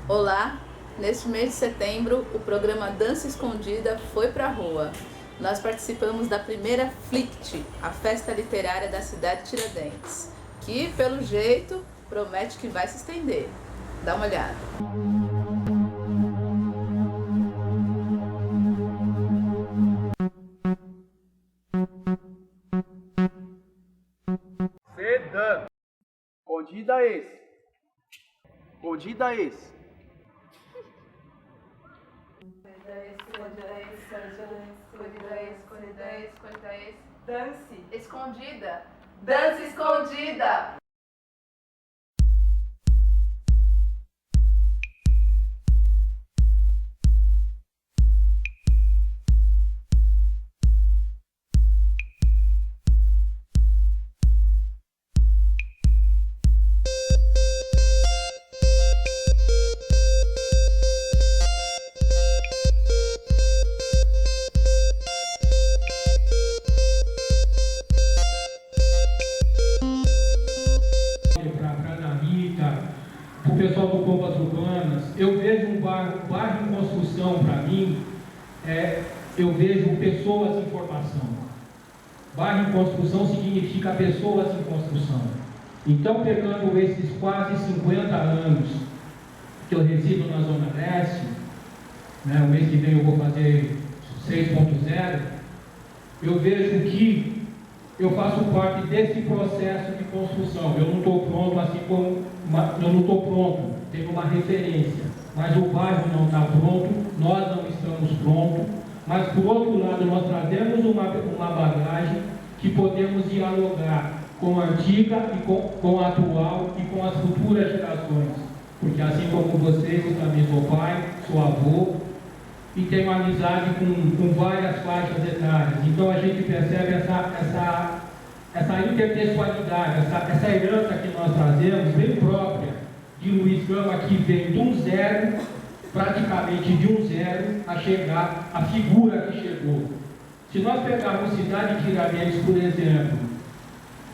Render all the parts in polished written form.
Olá! Neste mês de setembro, o programa Dança Escondida foi para a rua. Nós participamos da primeira FLICT, a festa literária da cidade de Tiradentes, que, pelo jeito, promete que vai se estender. Dá uma olhada. Sedã. Escondida esse. Escondida esse. Dance escondida. Dança escondida. Para o pessoal do Bombas Urbanas, eu vejo um bairro em construção. Para mim, eu vejo pessoas em formação. Bairro em construção significa pessoas em construção. Então, pegando esses quase 50 anos que eu resido na Zona Leste, o mês que vem eu vou fazer 6.0, eu vejo que eu faço parte desse processo de construção. Eu não estou pronto, assim como eu não estou pronto, tenho uma referência, mas o bairro não está pronto, nós não estamos prontos, mas por outro lado nós trazemos uma bagagem que podemos dialogar com a antiga e com a atual e com as futuras gerações, porque assim como vocês, eu também sou pai, sou avô, e tenho amizade com várias faixas etárias. Então a gente percebe essa intertextualidade, essa herança que nós trazemos, bem própria de Luiz Gama, que vem de um zero, praticamente de um zero, a chegar à figura que chegou. Se nós pegarmos Cidade de Tiradentes, por exemplo,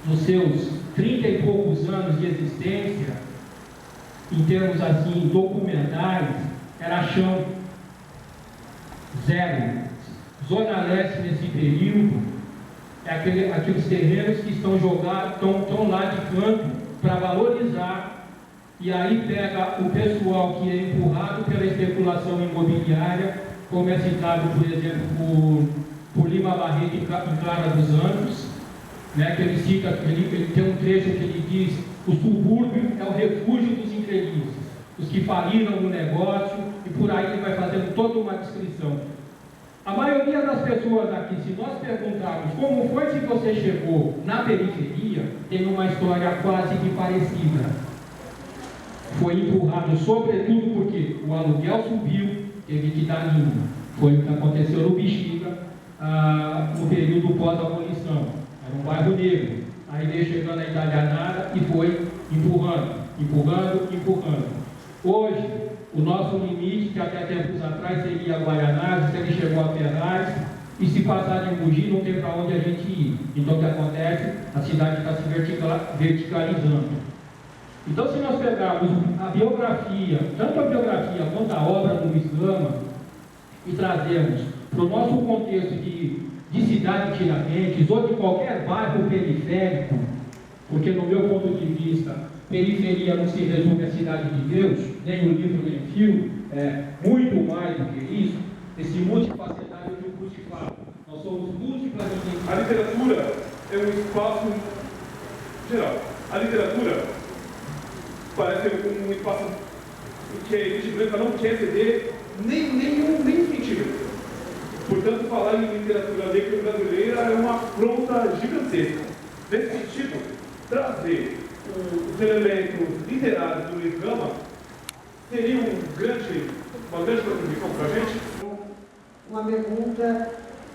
nos seus 30 e poucos anos de existência, em termos assim documentais, era chão. Zero. Zona Leste nesse período é aqueles terrenos que estão jogados, estão lá de canto para valorizar, e aí pega o pessoal que é empurrado pela especulação imobiliária, como é citado, por exemplo, por Lima Barreto em Clara dos Anjos, que ele cita, ele tem um trecho que ele diz: o subúrbio é o refúgio dos infelizes, os que faliram no negócio, e por aí ele vai fazendo toda uma descrição. A maioria das pessoas aqui, se nós perguntarmos como foi que você chegou na periferia, tem uma história quase que parecida. Foi empurrado, sobretudo porque o aluguel subiu, teve que dar linha. Foi o que aconteceu no Bexiga, no período pós-abolição. Era um bairro negro. Aí veio chegando a italianada e foi empurrando. Hoje, o nosso limite, que até tempos atrás seria Guaianazes, ele chegou a Ferraz, e se passar de Mogi não tem para onde a gente ir. Então o que acontece? A cidade está se verticalizando. Então, se nós pegarmos a biografia, tanto a biografia quanto a obra do Luiz Gama, e trazermos para o nosso contexto de cidade de Tiradentes, ou de qualquer bairro periférico, porque no meu ponto de vista, periferia não se resume à cidade de Deus, nem o livro, nem o filme, é muito mais do que isso. Esse multifacetário que o Pucci fala. Nós somos múltiplas identidades. A literatura é um espaço geral. A literatura parece um espaço em que a elite branca não quer ceder nem centímetro. Portanto, falar em literatura negra brasileira é uma afronta gigantesca. Nesse sentido, trazer os elementos literários do Luiz Gama seria uma grande contribuição para a gente? Uma pergunta,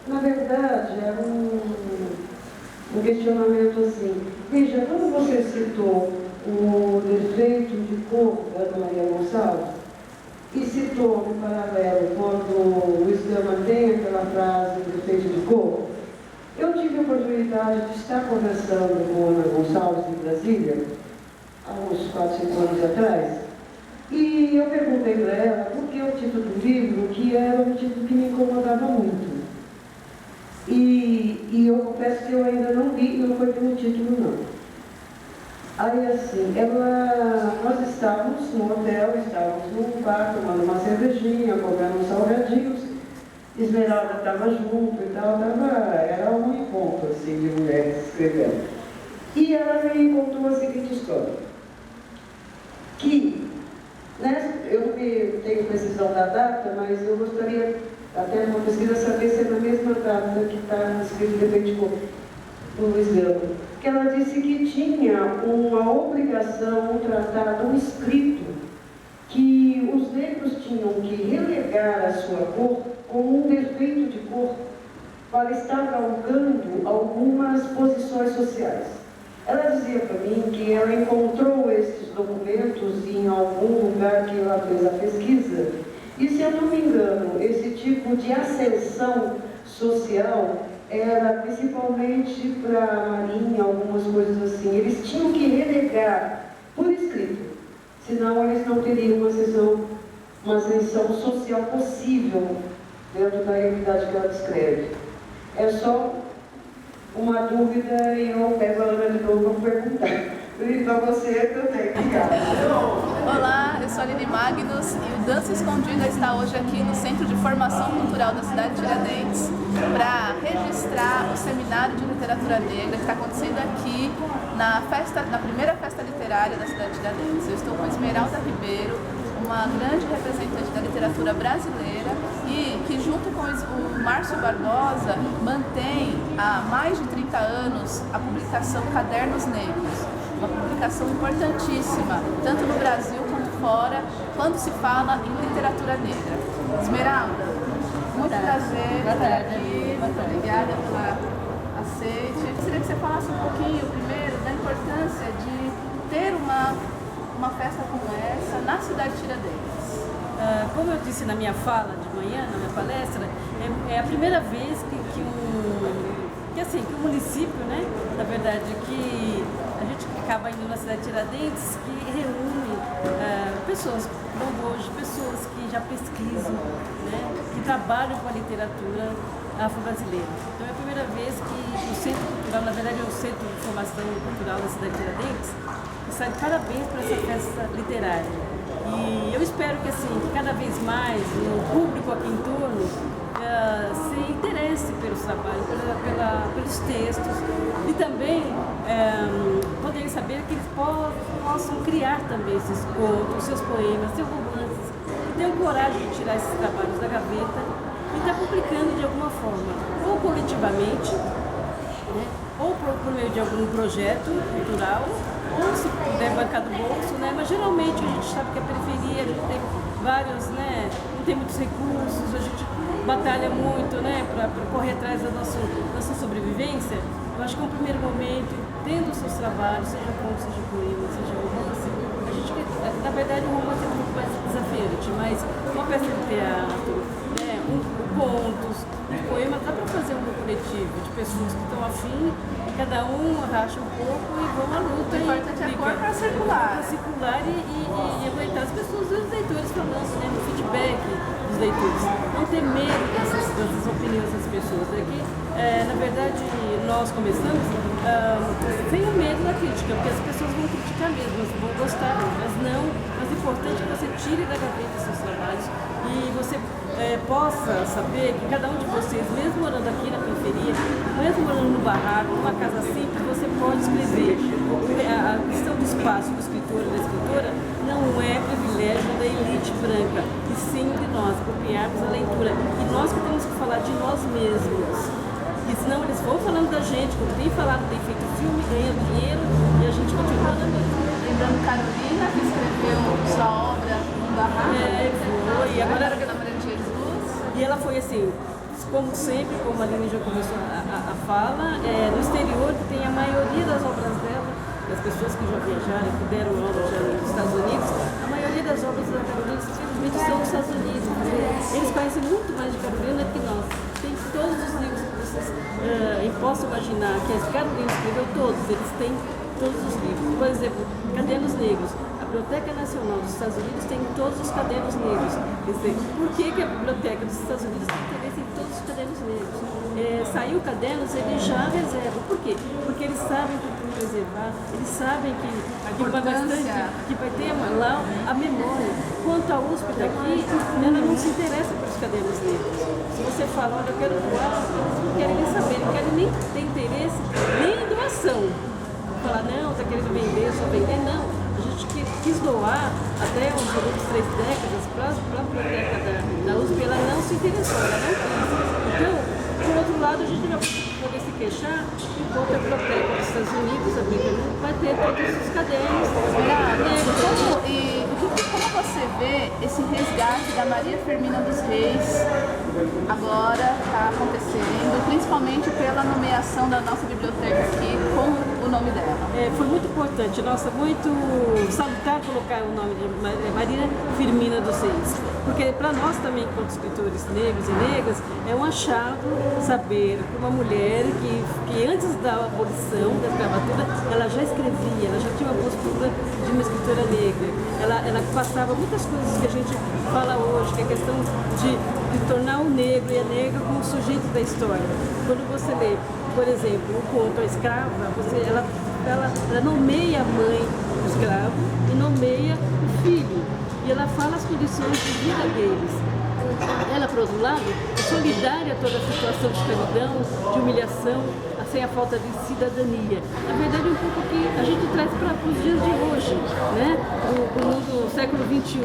na verdade, era um questionamento assim. Veja, quando você citou o defeito de corpo da Ana Maria Gonçalves, e citou no paralelo quando o Luiz Gama tem aquela frase defeito de corpo, eu tive a oportunidade de estar conversando com a Ana Gonçalves em Brasília, há uns 4, 5 anos atrás, E eu perguntei para ela por que o título do livro, que era um título que me incomodava muito. E eu confesso que eu ainda não li, não foi pelo título não. Aí assim, nós estávamos no hotel, estávamos num bar tomando uma cervejinha, comendo uns salgadinhos, Esmeralda estava junto e tal, era um encontro assim, de mulheres escrevendo. E ela me contou a seguinte história, que, né, eu não tenho precisão da data, mas eu gostaria, até numa pesquisa, saber se é na mesma data que está escrito de repente no Luiz Gama, que ela disse que tinha uma obrigação, um tratado, um escrito, que os negros tinham que relegar a sua cor como um defeito de cor para estar galgando algumas posições sociais. Ela dizia para mim que ela encontrou esses documentos em algum lugar que ela fez a pesquisa, e se eu não me engano, esse tipo de ascensão social era principalmente para a Marinha, algumas coisas assim. Eles tinham que relegar por escrito, senão eles não teriam uma ascensão social possível dentro da realidade que ela descreve. É só uma dúvida e eu pego a Ana de novo para perguntar. E para você também, obrigada. Olá, eu sou a Aline Magnus e o Dança Escondida está hoje aqui no Centro de Formação Cultural da cidade de Tiradentes para registrar o Seminário de Literatura Negra que está acontecendo aqui na primeira festa literária da cidade de Tiradentes. Eu estou com Esmeralda Ribeiro, uma grande representante da literatura brasileira e que junto com o Márcio Barbosa mantém há mais de 30 anos a publicação Cadernos Negros, uma publicação importantíssima, tanto no Brasil quanto fora, quando se fala em literatura negra. Esmeralda, muito prazer estar aqui, muito obrigada pela aceite. Eu gostaria que você falasse um pouquinho primeiro da importância de ter uma festa como essa na cidade de Tiradentes. Como eu disse na minha fala de manhã, na minha palestra, é a primeira vez que o município, né, na verdade, que a gente acaba indo na cidade de Tiradentes, que reúne pessoas como hoje, pessoas que já pesquisam, né, que trabalham com a literatura afro-brasileira. Então é a primeira vez que o Centro Cultural, na verdade é o Centro de Formação Cultural da cidade de Tiradentes, está de parabéns para essa festa literária. E eu espero que, assim, que cada vez mais o público aqui em torno se interesse pelos trabalhos, pelos textos e também poderem saber que eles possam criar também esses contos, seus poemas, seus romances, e tenham coragem de tirar esses trabalhos da gaveta e estar publicando de alguma forma, ou coletivamente, né, ou por meio de algum projeto cultural, ou se puder bancar do bolso, né? Mas geralmente a gente sabe que a periferia, a gente tem vários, né? Não tem muitos recursos, a gente batalha muito, né? Para correr atrás da nossa sobrevivência. Eu acho que é um primeiro momento, tendo os seus trabalhos, seja conto, seja poema, seja romance, a gente, na verdade, o romance é muito mais desafiante, mas uma peça de teatro, né? Contos, poemas, dá para fazer um coletivo de pessoas que estão afim, cada um racha um pouco e vão à luta. O importante é a cor para circular. Para circular e aguentar as pessoas, os leitores falando, né, no feedback dos leitores. Não ter medo dessas opiniões das pessoas. É que, na verdade, nós começamos sem o medo da crítica, porque as pessoas vão criticar mesmo, elas vão gostar, mas não. Mas o importante é que você tire da gaveta seus trabalhos e você possa saber que cada um de vocês, mesmo morando aqui na periferia, mesmo morando no barraco, numa casa simples, você pode escrever. A questão do espaço do escritor e da escritora não é privilégio da elite branca, e sim de nós, copiarmos a leitura. E nós que temos que falar de nós mesmos. E senão eles vão falando da gente, como tem falado, tem feito filme, ganhando dinheiro, e a gente continua falando mesmo. Lembrando Carolina, que escreveu sua obra no barraco. Foi. Agora era na Marantia de Luz. E ela foi assim, como sempre, como a Aline já começou a fala, no exterior, que tem a maioria das obras dela, das pessoas que já viajaram, que deram aula já nos Estados Unidos, a maioria das obras da Carolina simplesmente são nos Estados Unidos. Eles conhecem muito mais de Carolina que nós. Tem todos os livros que vocês possam imaginar, que a Carolina escreveu todos, eles têm todos os livros. Por exemplo, Cadernos Negros. A Biblioteca Nacional dos Estados Unidos tem todos os cadernos negros. Quer dizer, por que a Biblioteca dos Estados Unidos tem interesse em todos os cadernos negros? Saiu cadernos, eles já reservam. Por quê? Porque eles sabem que tem que preservar, eles sabem que vai bastante, que vai ter lá a memória. Quanto a USP daqui, ela não se interessa pelos cadernos negros. Se você fala, olha, eu quero doar, eles não querem nem saber, não querem nem ter interesse, nem em doação. Falar, não, está querendo vender, só vender, não. A gente quis doar até uns 3 décadas para a biblioteca da USP, ela não se interessou, ela não quis. Então, por outro lado, a gente vai poder se queixar enquanto a biblioteca dos Estados Unidos, a Bíblia, vai ter todos os cadernos. Como você vê esse resgate da Maria Firmina dos Reis agora está acontecendo, principalmente pela nomeação da nossa biblioteca aqui com o nome dela? Foi muito importante, nossa, muito salutar colocar o nome de Maria Firmina dos Reis, porque para nós também, como escritores negros e negras, é um achado saber que uma mulher que antes da abolição da escravatura, ela já escrevia, ela já tinha uma postura de uma escritora negra, ela passava muitas coisas que a gente fala hoje, que é a questão de tornar o negro e a negra como sujeito da história. Quando você lê, por exemplo, o conto A Escrava, ela nomeia a mãe do escravo e nomeia o filho. E ela fala as condições de vida deles. Ela, por outro lado, é solidária a toda a situação de escravidão, de humilhação, sem a falta de cidadania. Na verdade, um pouco que a gente traz para os dias de hoje, né? O mundo do século XXI.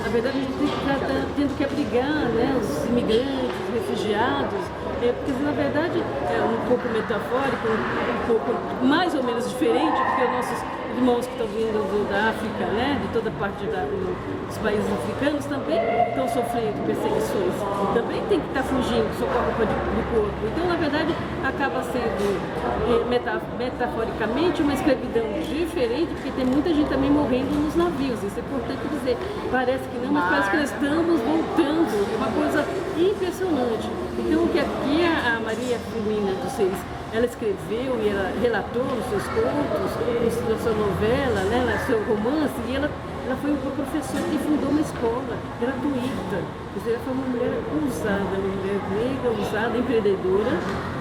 Na verdade, a gente tem que estar tendo que abrigar, né, os imigrantes, os refugiados, porque, na verdade, é um pouco metafórico, um pouco mais ou menos diferente, porque os nossos irmãos que estão vindo da África, né, de toda parte dos países africanos, também estão sofrendo perseguições. Também tem que estar fugindo, socorro do corpo. Então, na verdade, acaba sendo, metaforicamente, uma escravidão diferente, porque tem muita gente também morrendo nos navios. Isso é importante dizer. Parece que não, mas parece que nós estamos voltando. É uma coisa impressionante. Então, o que aqui a Maria Firmina dos Reis, ela escreveu e ela relatou nos seus contos, na sua novela, né, no seu romance, e ela foi uma professora que fundou uma escola gratuita. Quer dizer, ela foi uma mulher ousada, uma mulher negra, ousada, empreendedora,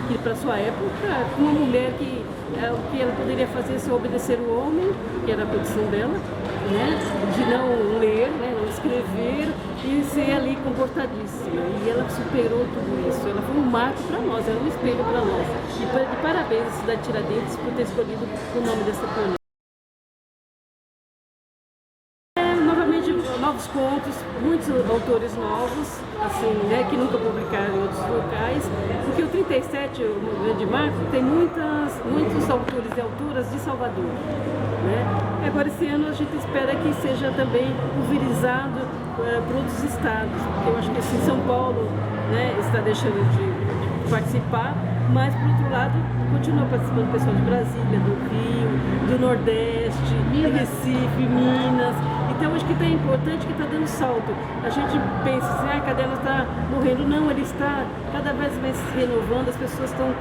que para sua época, uma mulher que o que ela poderia fazer se obedecer o homem, que era a condição dela, né, de não ler, né, não escrever e ser ali comportadíssima. E ela superou tudo isso. Ela foi um marco para nós, era um espelho para nós. E de parabéns à cidade de Tiradentes por ter escolhido o nome dessa pioneira. Novamente, novos contos, muitos autores novos, assim, né, que nunca publicaram em outros locais, porque o 37, o grande marco, tem muitos autores e autoras de Salvador, né? Agora, esse ano, a gente espera que seja também pulverizado para outros estados, porque eu acho que assim, São Paulo, né, está deixando de participar, mas, por outro lado, continua participando pessoal de Brasília, do Rio, do Nordeste, de Recife, Minas. Então, acho que é importante que está dando salto. A gente pensa assim, cadê ela está morrendo? Não, ele está cada vez mais se renovando, as pessoas estão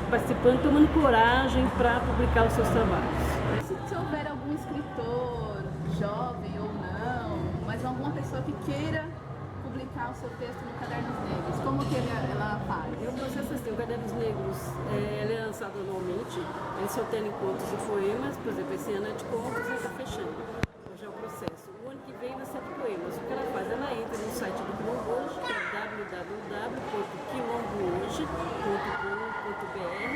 participando, tomando coragem para publicar os seus trabalhos. Se houver algum escritor, jovem ou não, mas alguma pessoa que queira publicar o seu texto no Cadernos Negros, como que ela faz? O processo assim, o Cadernos Negros ele é lançado anualmente, ele só tem contos e poemas, por exemplo, esse ano é de contos e está fechando. Hoje é o processo. O ano que vem vai ser de poemas. O que ela faz? Ela entra no site do Quilombo Hoje, que é www.quilombohoje.com.br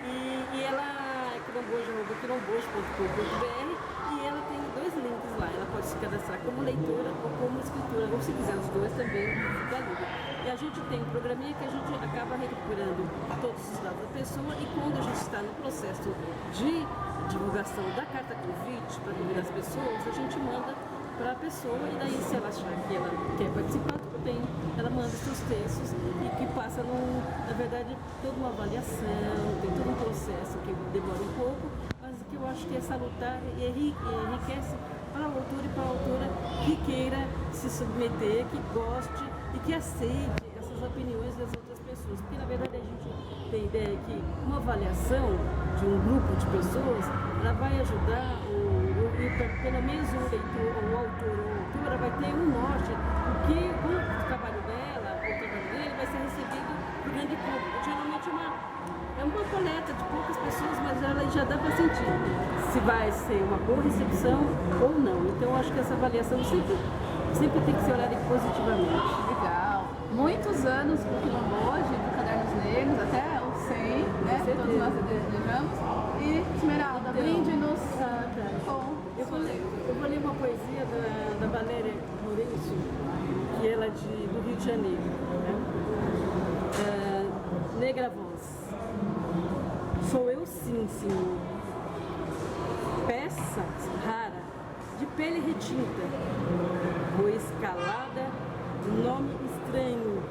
e ela é quilombohoje.com.br e ela tem 2 links lá. Ela pode se cadastrar como leitora ou como escritora, ou se quiser os 2 também, fica livre. E a gente tem um programinha que a gente acaba recuperando todos os dados da pessoa e quando a gente está no processo de divulgação da carta convite para convidar as pessoas, a gente manda para a pessoa e daí se ela achar que ela quer participar, tudo bem, ela manda os seus textos e que passa, na verdade, toda uma avaliação, tem todo um processo que demora um pouco, mas que eu acho que é salutar e enriquece para o autor e para a autora que queira se submeter, que goste e que aceite essas opiniões das outras pessoas. Porque, na verdade, a gente tem ideia que uma avaliação de um grupo de pessoas, ela vai ajudar pelo menos um leitor, ou um autor ou autora vai ter um norte, porque o trabalho dela, ou o trabalho dele, vai ser recebido por grande público. Geralmente é uma coleta de poucas pessoas, mas ela já dá para sentir se vai ser uma boa recepção ou não. Então eu acho que essa avaliação sempre tem que ser olhada positivamente. Legal. Muitos anos pro Quilombo hoje, do Cadernos Negros, até o 100, né? Todos nós desejamos. E Esmeralda, Então, brinde-nos com eu vou ler uma poesia da Valéria Lourenço, que ela é do Rio de Janeiro. Né? Negra voz. Sou eu sim, senhor. Peça rara, de pele retinta, vou escalada, nome estranho,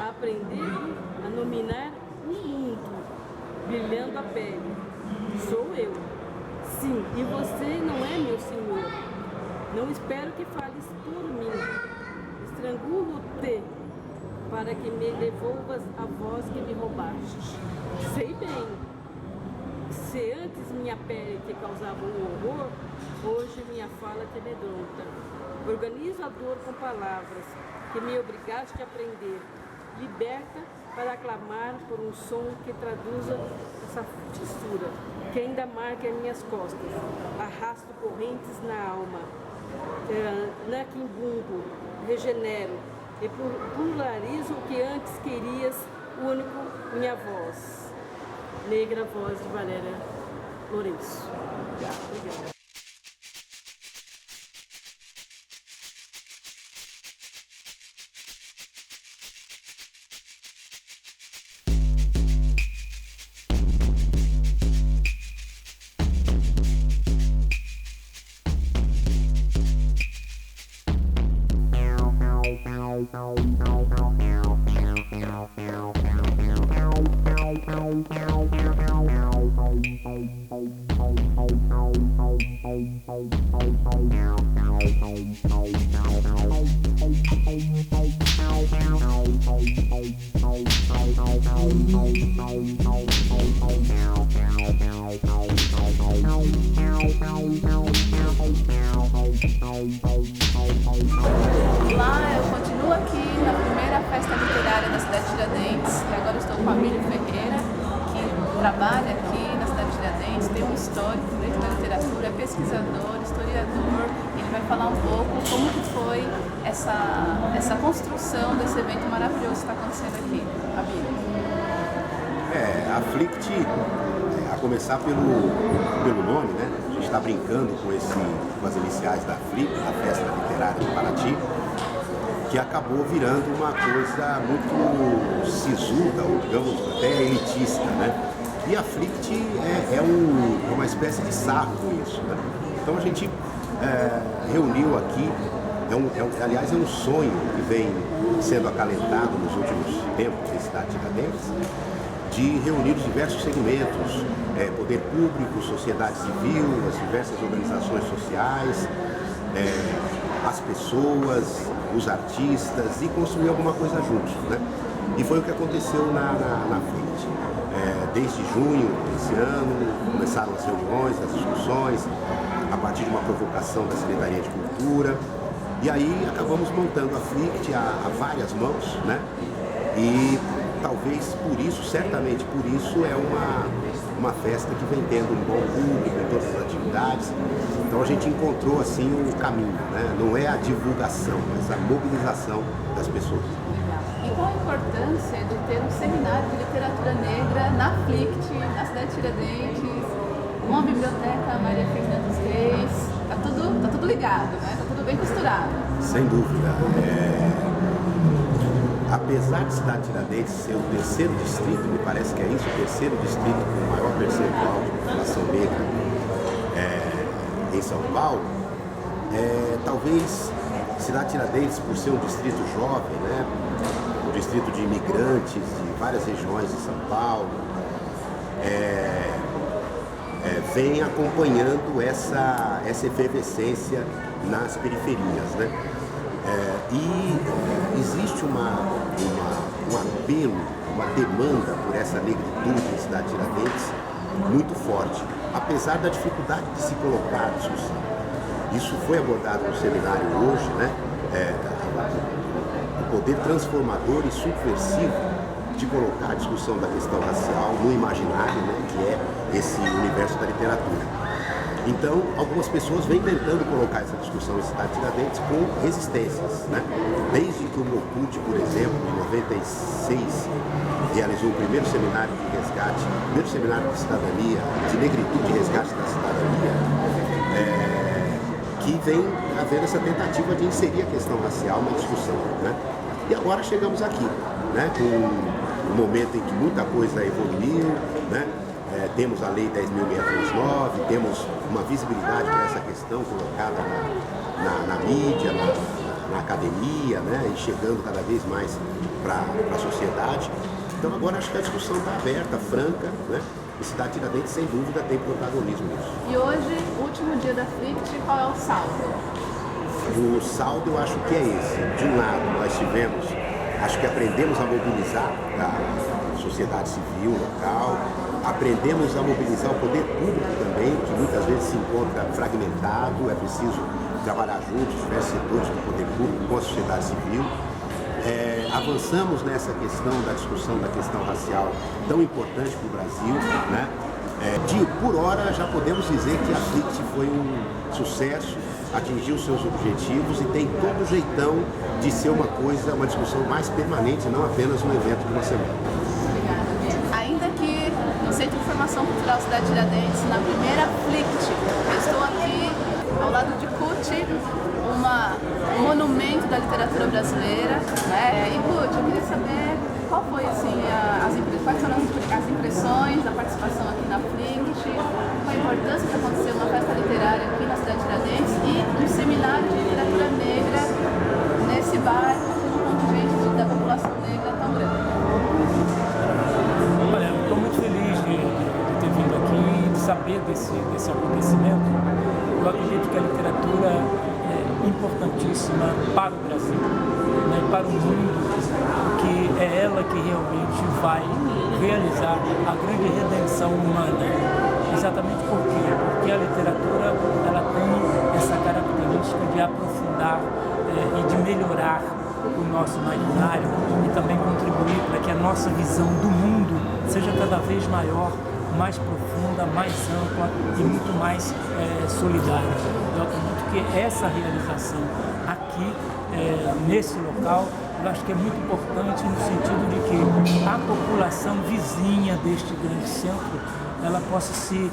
aprendendo a nominar o mundo, brilhando a pele. Sou eu. Sim, e você não é meu senhor. Não espero que fales por mim. Estrangulo-te para que me devolvas a voz que me roubaste. Sei bem. Se antes minha pele te causava um horror, hoje minha fala te amedronta. Organizo a dor com palavras que me obrigaste a aprender. Liberta para aclamar por um som que traduza essa fissura, que ainda marca as minhas costas. Arrasto correntes na alma, na quimbumbo, regenero e pluralizo o que antes querias, único minha voz. Negra voz de Valéria Lourenço. Obrigada. Olá, eu continuo aqui na primeira festa literária da cidade de Tiradentes e agora estou com a Abílio Ferreira, que trabalha aqui na cidade de Tiradentes, tem um histórico dentro da literatura, é pesquisador, historiador. Ele vai falar um pouco como que foi essa construção desse evento maravilhoso que está acontecendo aqui. Abílio. A Flict, a começar pelo nome, né? A gente está brincando com as iniciais da Flict, a Festa Literária de Paraty, que acabou virando uma coisa muito sisuda, ou digamos até elitista, né? E a Flict é uma espécie de sarro com isso, né? Então a gente reuniu aqui, aliás é um sonho que vem sendo acalentado nos últimos tempos em cidade de Tiradentes, de reunir os diversos segmentos, poder público, sociedade civil, as diversas organizações sociais, as pessoas, os artistas e construir alguma coisa juntos, né? E foi o que aconteceu na frente. Desde junho desse ano, começaram as reuniões, as discussões, a partir de uma provocação da Secretaria de Cultura, e aí acabamos montando a Flict a várias mãos, né? E talvez por isso, certamente por isso, é uma festa que vem tendo um bom público em todas as atividades. Então a gente encontrou assim o caminho, né? Não é a divulgação, mas a mobilização das pessoas. E qual a importância de ter um seminário de literatura negra na Flict, na cidade de Tiradentes, com a biblioteca Maria Fernanda dos Reis? Tá tudo ligado, né? Tá tudo bem costurado. Sem dúvida. Apesar de cidade de Tiradentes ser o terceiro distrito, me parece que é isso, o terceiro distrito com o maior percentual de população negra em São Paulo, talvez cidade de Tiradentes, por ser um distrito jovem, né, um distrito de imigrantes de várias regiões de São Paulo, vem acompanhando essa efervescência nas periferias, né? E existe um apelo, uma demanda por essa negritude em cidade de Tiradentes muito forte, apesar da dificuldade de se colocar à discussão. Isso foi abordado no seminário hoje, né? O poder transformador e subversivo de colocar a discussão da questão racial no imaginário, né? Que é esse universo da literatura. Então, algumas pessoas vêm tentando colocar essa discussão em Cidade Tiradentes com resistências, né? Desde que o Mocute, por exemplo, em 96, realizou o primeiro seminário de resgate, o primeiro seminário de cidadania, de negritude e resgate da cidadania, que vem havendo essa tentativa de inserir a questão racial na discussão, né? E agora chegamos aqui, né? Com um momento em que muita coisa evoluiu, né? Temos a Lei 10.609, temos uma visibilidade para essa questão colocada na mídia, na academia, né? E chegando cada vez mais para a sociedade. Então agora acho que a discussão está aberta, franca, né? E Cidade Tiradentes, sem dúvida, tem protagonismo nisso. E hoje, último dia da FLICT, qual é o saldo? O saldo eu acho que é esse. De um lado, nós tivemos, acho que aprendemos a mobilizar a sociedade civil local, aprendemos a mobilizar o poder público também, que muitas vezes se encontra fragmentado, é preciso trabalhar juntos, diversos setores do poder público com a sociedade civil. Avançamos nessa questão da discussão da questão racial tão importante para o Brasil, né? Por hora já podemos dizer que a FLICT foi um sucesso, atingiu seus objetivos e tem todo o jeitão de ser uma discussão mais permanente, não apenas um evento de uma semana. Obrigada. Ainda que no Centro de Formação Cultural Cidade Tiradentes, na primeira FLICT, eu estou aqui ao lado de Cuti, um monumento da literatura brasileira, né? E Cuti, eu queria saber qual foi assim, quais foram as impressões da participação aqui na FLICT, qual a importância de acontecer uma festa literária aqui na Cidade Tiradentes e um seminário de literatura negra nesse bairro com um contingente da população negra tão grande. Olha, eu estou muito feliz de ter vindo aqui e de saber desse acontecimento. Eu acredito que a literatura é importantíssima para o Brasil, né, para o mundo, que é ela que realmente vai realizar a grande redenção humana. Exatamente por quê? Porque a literatura ela tem essa característica de aprofundar e de melhorar o nosso imaginário e também contribuir para que a nossa visão do mundo seja cada vez maior, mais profunda, mais ampla e muito mais solidária. Eu acredito que essa realização aqui, nesse local, eu acho que é muito importante no sentido de que a população vizinha deste grande centro ela possa se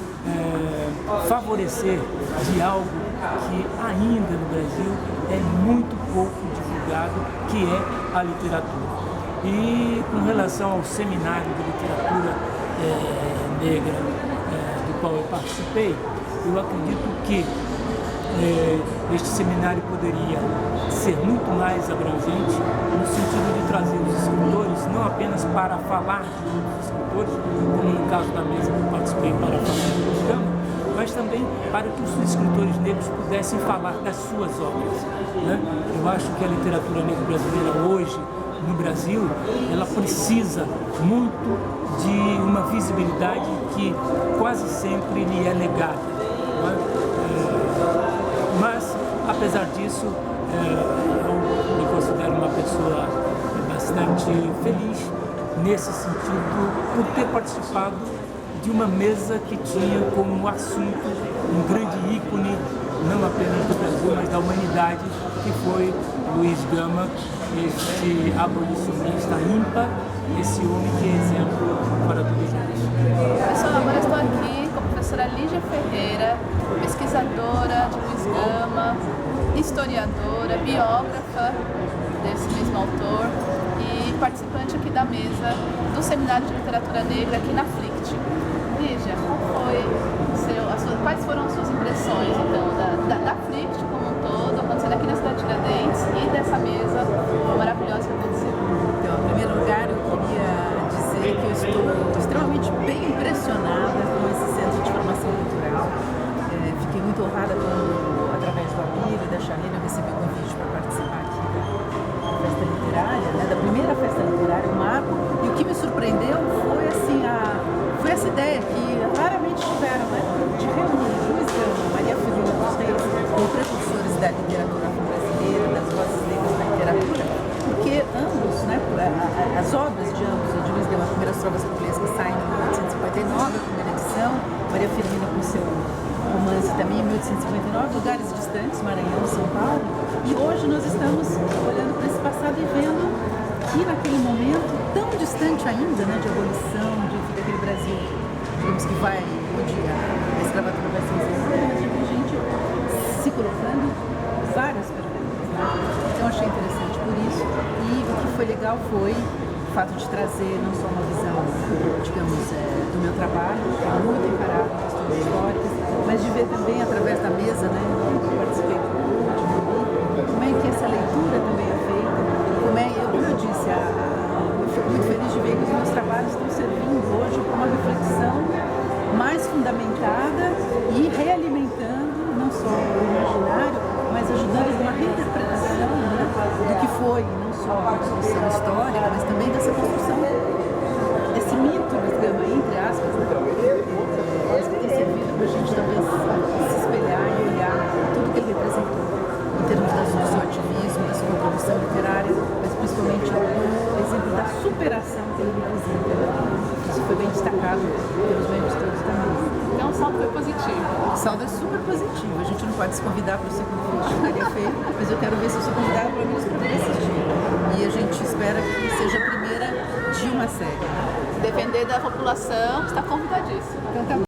favorecer de algo que ainda no Brasil é muito pouco divulgado, que é a literatura. E com relação ao seminário de literatura negra do qual eu participei, eu acredito que este seminário poderia ser muito mais abrangente no sentido de trazer os escritores não apenas para falar de outros escritores, como no caso da mesa que eu participei para falar do Gama, mas também para que os escritores negros pudessem falar das suas obras, né? Eu acho que a literatura negra brasileira hoje, no Brasil, ela precisa muito de uma visibilidade que quase sempre lhe é negada, né? Mas, apesar disso, eu me considero uma pessoa bastante feliz nesse sentido por ter participado de uma mesa que tinha como assunto um grande ícone, não apenas do Brasil, mas da humanidade, que foi Luiz Gama, este abolicionista ímpar, esse homem que é exemplo para todos nós. Pessoal, agora eu estou aqui com a professora Lígia Ferreira, pesquisadora de Luiz Gama, historiadora, biógrafa desse mesmo autor e participante aqui da mesa do Seminário de Literatura Negra aqui na FLICT. Lígia, quais foram as suas impressões então, da FLICT como um todo, acontecendo aqui na Cidade de Tiradentes e dessa mesa maravilhosa que aconteceu? Então, em primeiro lugar, eu queria dizer que eu estou extremamente bem impressionada com esse Centro de Formação Cultural. Fiquei muito honrada quando, através do Amir e da Charlene, eu recebi o convite para participar aqui da festa literária, né, da primeira festa literária, o Marco. E o que me surpreendeu foi assim, foi essa ideia que raramente tiveram, né, de reunir Luiz Gama, Maria Filho dos Reis, com o Preto nós estamos olhando para esse passado e vendo que naquele momento, tão distante ainda, né, de abolição, daquele Brasil, digamos que vai, onde a escravatura vai ser encerrada, a gente se colocando várias perguntas, né? Então achei interessante por isso, e o que foi legal foi o fato de trazer não só uma visão, digamos, do meu trabalho, que é muito encarado em questões históricas, mas de ver também através da mesa, né, eu participei de como é que essa leitura também é feita, como eu disse, eu fico muito feliz de ver que os meus trabalhos estão servindo hoje para uma reflexão mais fundamentada e realimentando não só o imaginário, mas ajudando numa reinterpretação, né, do que foi não só a construção histórica, mas também dessa construção, desse mito, entre aspas, né, que tem servido para a gente talvez se espelhar e olhar tudo que ele representou em termos do seu ativismo, da sua produção literária, mas principalmente o exemplo da superação que ele representa. Isso foi bem destacado pelos membros todos também. Então o saldo foi positivo. O saldo é super positivo. A gente não pode se convidar para o segundo ficaria feio, mas eu quero ver se eu sou convidada para menos para assistir. E a gente espera que seja a primeira de uma série. Se depender da população, está convidadíssimo. Então tá bom.